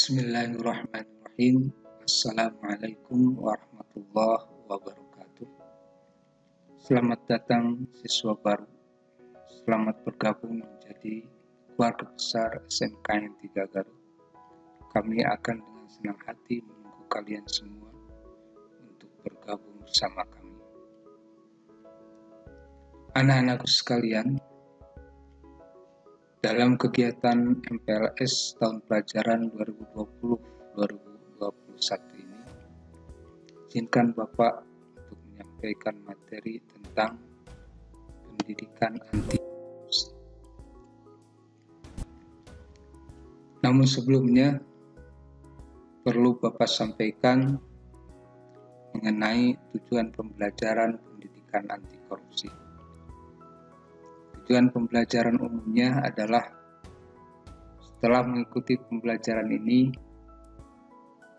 Bismillahirrahmanirrahim. Assalamualaikum warahmatullahi wabarakatuh. Selamat datang siswa baru. Selamat bergabung menjadi keluarga besar SMK yang 3 Garut. Kami akan dengan senang hati menunggu kalian semua untuk bergabung bersama kami. Anak-anakku sekalian, dalam kegiatan MPLS tahun pelajaran 2020-2021 ini, izinkan Bapak untuk menyampaikan materi tentang pendidikan anti korupsi. Namun sebelumnya, perlu Bapak sampaikan mengenai tujuan pembelajaran pendidikan anti korupsi. Tujuan pembelajaran umumnya adalah setelah mengikuti pembelajaran ini,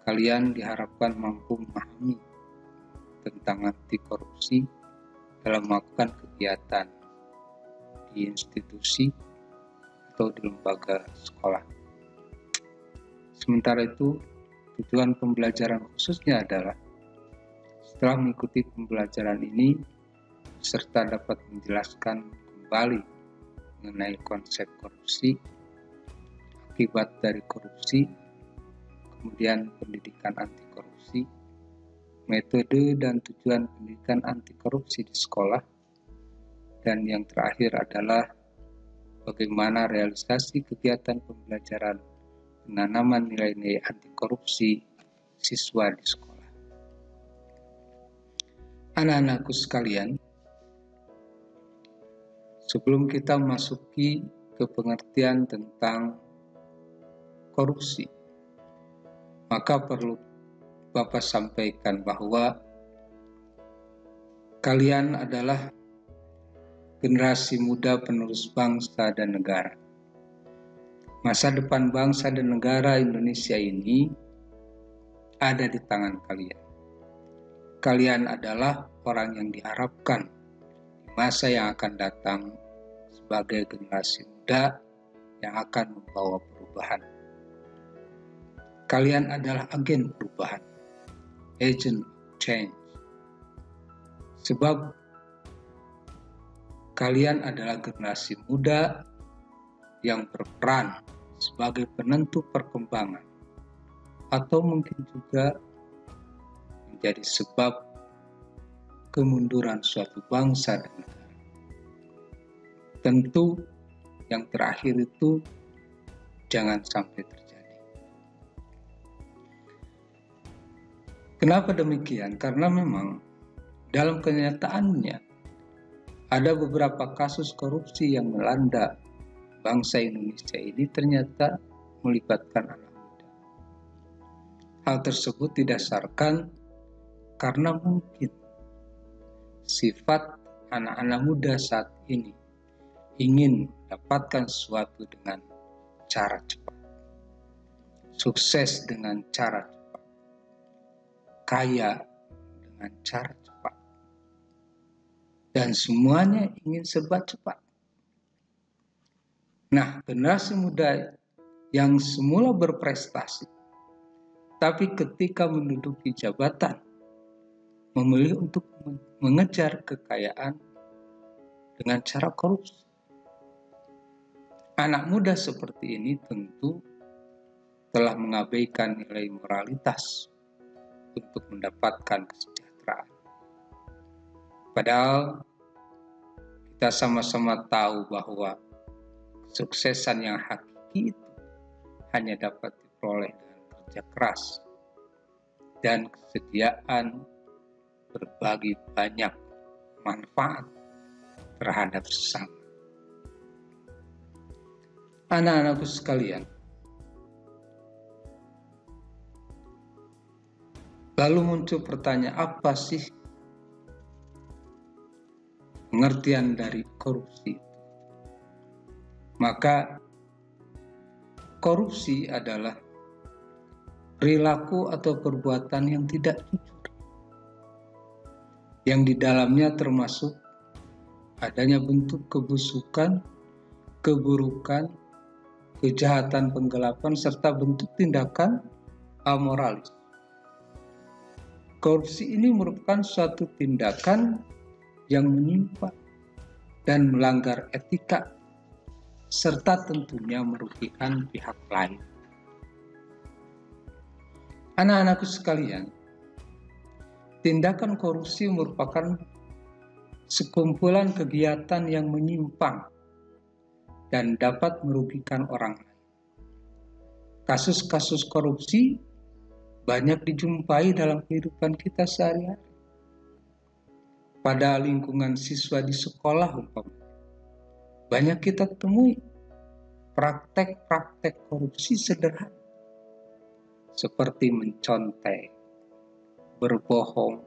kalian diharapkan mampu memahami tentang anti korupsi dalam melakukan kegiatan di institusi atau di lembaga sekolah. Sementara itu, tujuan pembelajaran khususnya adalah setelah mengikuti pembelajaran ini, peserta dapat menjelaskan kembali mengenai konsep korupsi, akibat dari korupsi, kemudian pendidikan anti korupsi, metode dan tujuan pendidikan anti korupsi di sekolah, dan yang terakhir adalah bagaimana realisasi kegiatan pembelajaran penanaman nilai-nilai anti korupsi siswa di sekolah. Anak-anakku sekalian, sebelum kita memasuki ke pengertian tentang korupsi, maka perlu Bapak sampaikan bahwa kalian adalah generasi muda penerus bangsa dan negara. Masa depan bangsa dan negara Indonesia ini ada di tangan kalian. Kalian adalah orang yang diharapkan masa yang akan datang sebagai generasi muda yang akan membawa perubahan. Kalian adalah agen perubahan, agent change. Sebab kalian adalah generasi muda yang berperan sebagai penentu perkembangan, atau mungkin juga menjadi sebab kemunduran suatu bangsa dan negara. Tentu yang terakhir itu jangan sampai terjadi. Kenapa demikian? Karena memang dalam kenyataannya ada beberapa kasus korupsi yang melanda bangsa Indonesia ini ternyata melibatkan anak muda. Hal tersebut didasarkan karena mungkin sifat anak-anak muda saat ini ingin mendapatkan sesuatu dengan cara cepat, sukses dengan cara cepat, kaya dengan cara cepat, dan semuanya ingin serba cepat. Nah, generasi muda yang semula berprestasi, tapi ketika menduduki jabatan, memilih untuk mengejar kekayaan dengan cara korupsi. Anak muda seperti ini tentu telah mengabaikan nilai moralitas untuk mendapatkan kesejahteraan. Padahal kita sama-sama tahu bahwa kesuksesan yang hakiki itu hanya dapat diperoleh dengan kerja keras dan kesediaan berbagi banyak manfaat terhadap sesama. Anak-anakku sekalian, lalu muncul pertanyaan, apa sih pengertian dari korupsi? Maka korupsi adalah perilaku atau perbuatan yang tidak jujur, yang di dalamnya termasuk adanya bentuk kebusukan, keburukan, kejahatan penggelapan, serta bentuk tindakan amoralis. Korupsi ini merupakan suatu tindakan yang menyimpang dan melanggar etika, serta tentunya merugikan pihak lain. Anak-anakku sekalian, tindakan korupsi merupakan sekumpulan kegiatan yang menyimpang dan dapat merugikan orang lain. Kasus-kasus korupsi banyak dijumpai dalam kehidupan kita sehari-hari. Pada lingkungan siswa di sekolah umpamanya, banyak kita temui praktek-praktek korupsi sederhana seperti mencontek, berbohong,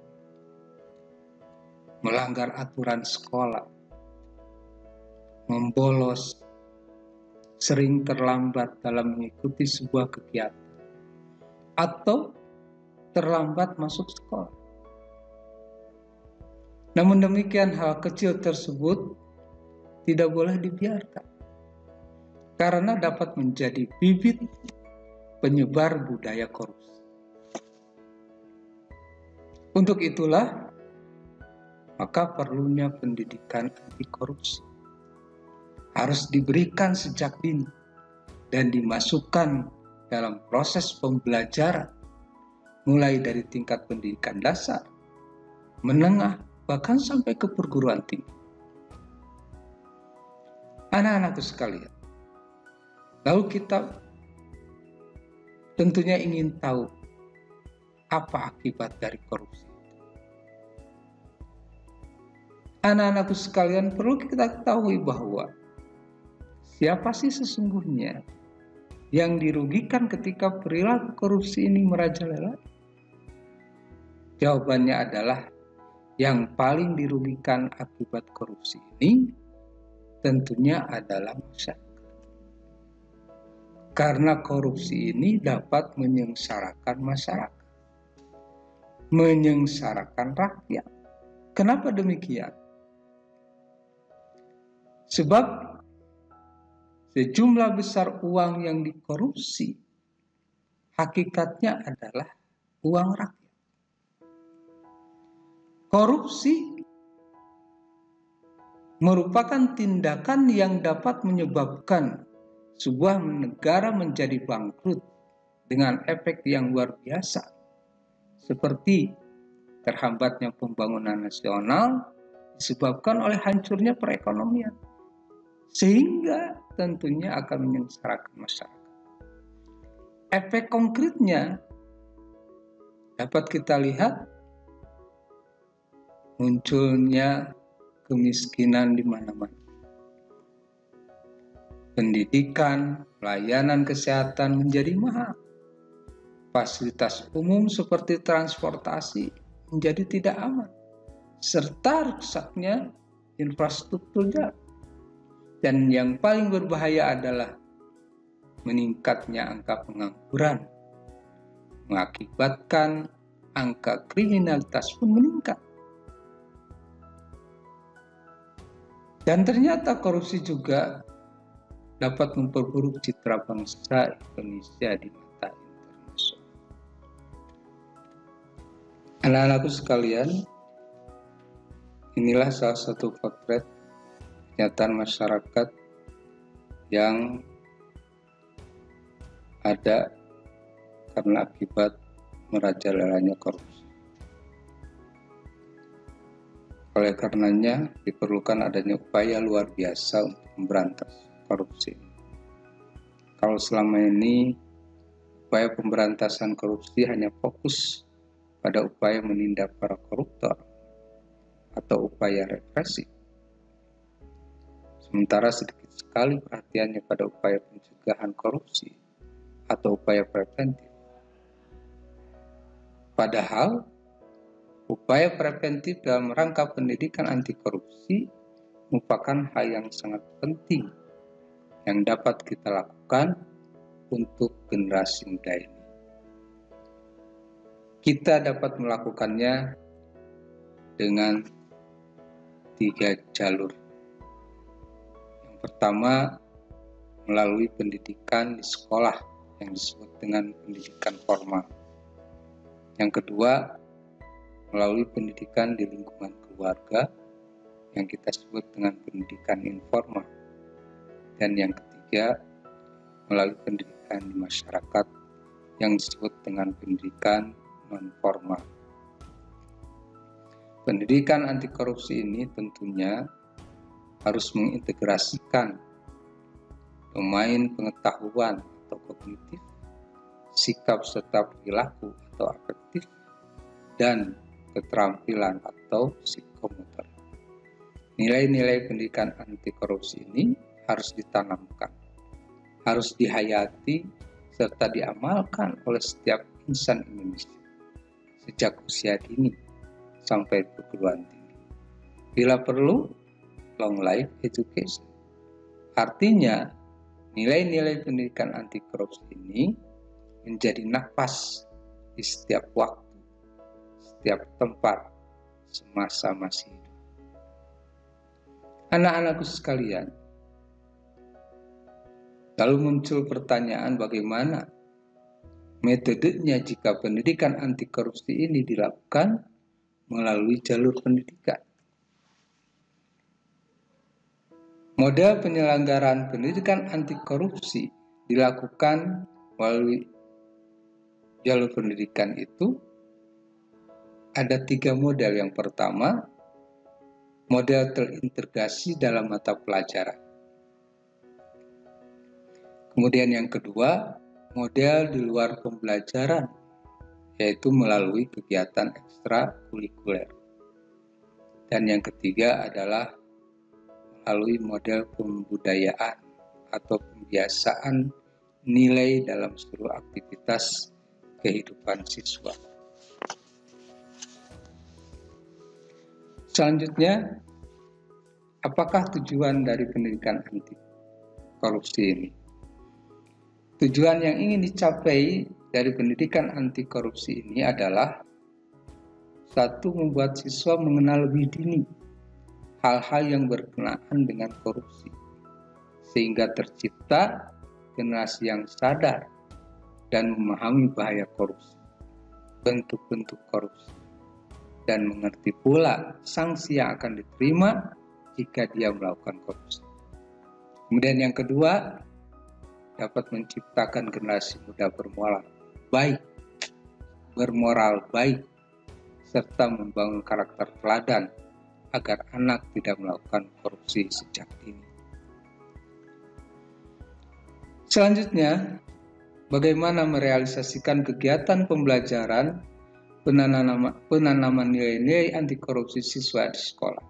melanggar aturan sekolah, membolos, sering terlambat dalam mengikuti sebuah kegiatan, atau terlambat masuk sekolah. Namun demikian, hal kecil tersebut tidak boleh dibiarkan, karena dapat menjadi bibit penyebar budaya korupsi. Untuk itulah, maka perlunya pendidikan anti korupsi harus diberikan sejak dini dan dimasukkan dalam proses pembelajaran, mulai dari tingkat pendidikan dasar, menengah, bahkan sampai ke perguruan tinggi. Anak-anakku sekalian, lalu kita tentunya ingin tahu apa akibat dari korupsi. Anak-anakku sekalian, perlu kita ketahui bahwa siapa sih sesungguhnya yang dirugikan ketika perilaku korupsi ini merajalela? Jawabannya adalah yang paling dirugikan akibat korupsi ini tentunya adalah masyarakat. Karena korupsi ini dapat menyengsarakan masyarakat, menyengsarakan rakyat. Kenapa demikian? Sebab sejumlah besar uang yang dikorupsi hakikatnya adalah uang rakyat. Korupsi merupakan tindakan yang dapat menyebabkan sebuah negara menjadi bangkrut dengan efek yang luar biasa, seperti terhambatnya pembangunan nasional disebabkan oleh hancurnya perekonomian, sehingga tentunya akan menyengsarakan masyarakat. Efek konkretnya dapat kita lihat munculnya kemiskinan di mana-mana. Pendidikan, pelayanan kesehatan menjadi mahal. Fasilitas umum seperti transportasi menjadi tidak aman, serta rusaknya infrastruktur jalan. Dan yang paling berbahaya adalah meningkatnya angka pengangguran, mengakibatkan angka kriminalitas pun meningkat. Dan ternyata korupsi juga dapat memperburuk citra bangsa Indonesia di mata internasional. Anak-anakku sekalian, inilah salah satu potret kenyataan masyarakat yang ada karena akibat merajalelanya korupsi. Oleh karenanya diperlukan adanya upaya luar biasa untuk memberantas korupsi. Kalau selama ini upaya pemberantasan korupsi hanya fokus pada upaya menindak para koruptor atau upaya represi, sementara sedikit sekali perhatiannya pada upaya pencegahan korupsi atau upaya preventif. Padahal upaya preventif dalam rangka pendidikan anti korupsi merupakan hal yang sangat penting yang dapat kita lakukan untuk generasi muda ini. Kita dapat melakukannya dengan 3 jalur. Yang pertama, melalui pendidikan di sekolah yang disebut dengan pendidikan formal. Yang kedua, melalui pendidikan di lingkungan keluarga yang kita sebut dengan pendidikan informal. Dan yang ketiga, melalui pendidikan di masyarakat yang disebut dengan pendidikan non-formal. Pendidikan anti korupsi ini tentunya harus mengintegrasikan domain pengetahuan atau kognitif, sikap serta perilaku atau afektif, dan keterampilan atau psikomotor. Nilai-nilai pendidikan anti korupsi ini harus ditanamkan, harus dihayati serta diamalkan oleh setiap insan Indonesia sejak usia dini sampai perguruan tinggi. Bila perlu, long life education. Artinya, nilai-nilai pendidikan anti korupsi ini menjadi nafas di setiap waktu, setiap tempat, semasa masih hidup. Anak-anakku sekalian, lalu muncul pertanyaan bagaimana metodenya jika pendidikan anti korupsi ini dilakukan melalui jalur pendidikan. Model penyelenggaraan pendidikan anti korupsi dilakukan melalui jalur pendidikan itu ada 3 model. Yang pertama, model terintegrasi dalam mata pelajaran. Kemudian yang kedua, model di luar pembelajaran, yaitu melalui kegiatan ekstrakurikuler. Dan yang ketiga adalah melalui model pembudayaan atau pembiasaan nilai dalam seluruh aktivitas kehidupan siswa. Selanjutnya, apakah tujuan dari pendidikan anti korupsi ini? Tujuan yang ingin dicapai dari pendidikan anti korupsi ini adalah satu, membuat siswa mengenal lebih dini hal-hal yang berkenaan dengan korupsi, sehingga tercipta generasi yang sadar dan memahami bahaya korupsi, bentuk-bentuk korupsi, dan mengerti pula sanksi yang akan diterima jika dia melakukan korupsi. Kemudian yang kedua, dapat menciptakan generasi muda bermoral baik, serta membangun karakter teladan agar anak tidak melakukan korupsi sejak dini. Selanjutnya, bagaimana merealisasikan kegiatan pembelajaran penanaman nilai-nilai anti korupsi siswa di sekolah.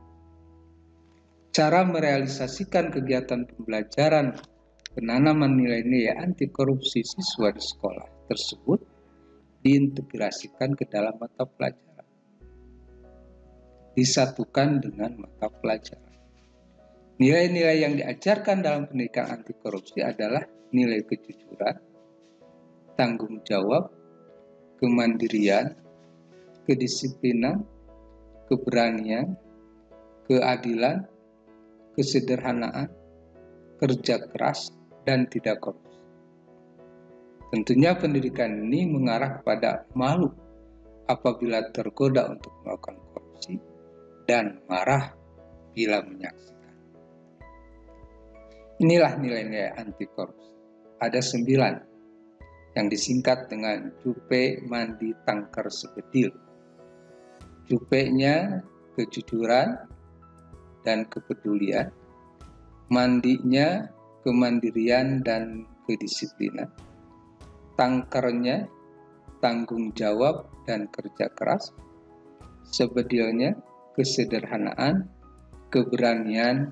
Cara merealisasikan kegiatan pembelajaran penanaman nilai-nilai anti korupsi siswa di sekolah tersebut diintegrasikan ke dalam mata pelajaran, disatukan dengan mata pelajaran. Nilai-nilai yang diajarkan dalam pendidikan anti korupsi adalah nilai kejujuran, tanggung jawab, kemandirian, kedisiplinan, keberanian, keadilan, kesederhanaan, kerja keras, dan tidak korupsi. Tentunya pendidikan ini mengarah kepada malu apabila tergoda untuk melakukan korupsi dan marah bila menyaksikan. Inilah nilai-nilai anti korupsi. Ada 9 yang disingkat dengan Jupe, Mandi, Tangker, Sebedil. Jupe-nya kejujuran dan kepedulian, mandinya kemandirian dan kedisiplinan, tangkernya tanggung jawab dan kerja keras, sebedilnya kesederhanaan, keberanian,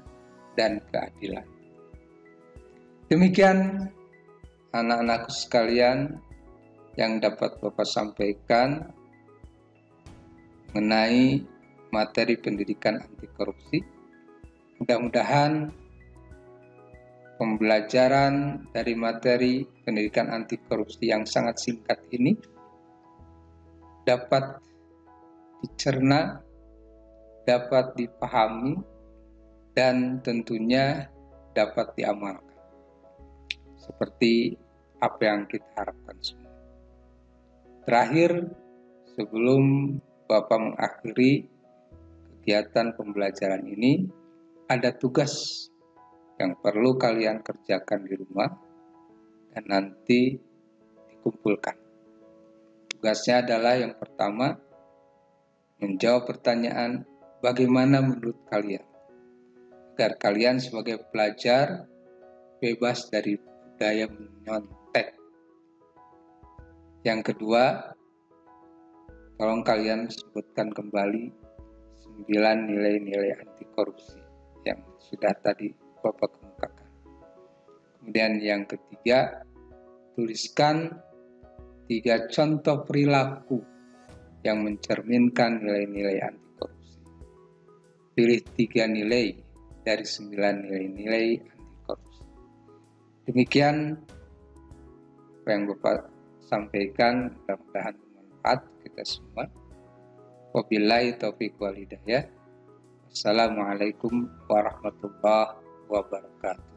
dan keadilan. Demikian anak-anakku sekalian yang dapat Bapak sampaikan mengenai materi pendidikan anti korupsi. Mudah-mudahan pembelajaran dari materi pendidikan anti korupsi yang sangat singkat ini dapat dicerna, dapat dipahami, dan tentunya dapat diamalkan. seperti apa yang kita harapkan semua. Terakhir, sebelum Bapak mengakhiri kegiatan pembelajaran ini, ada tugas yang perlu kalian kerjakan di rumah dan nanti dikumpulkan. Tugasnya adalah yang pertama, menjawab pertanyaan bagaimana menurut kalian, agar kalian sebagai pelajar bebas dari budaya menyontek. Yang kedua, tolong kalian sebutkan kembali 9 nilai-nilai anti korupsi yang sudah tadi Bapak kemukakan. Kemudian yang ketiga, tuliskan 3 contoh perilaku yang mencerminkan nilai-nilai anti korupsi. Pilih 3 nilai dari 9 nilai-nilai anti korupsi. Demikian apa yang Bapak sampaikan, mudah-mudahan bermanfaat kita semua. Wabillahi taufiq wal hidayah. Assalamualaikum warahmatullahi wabarakatuh.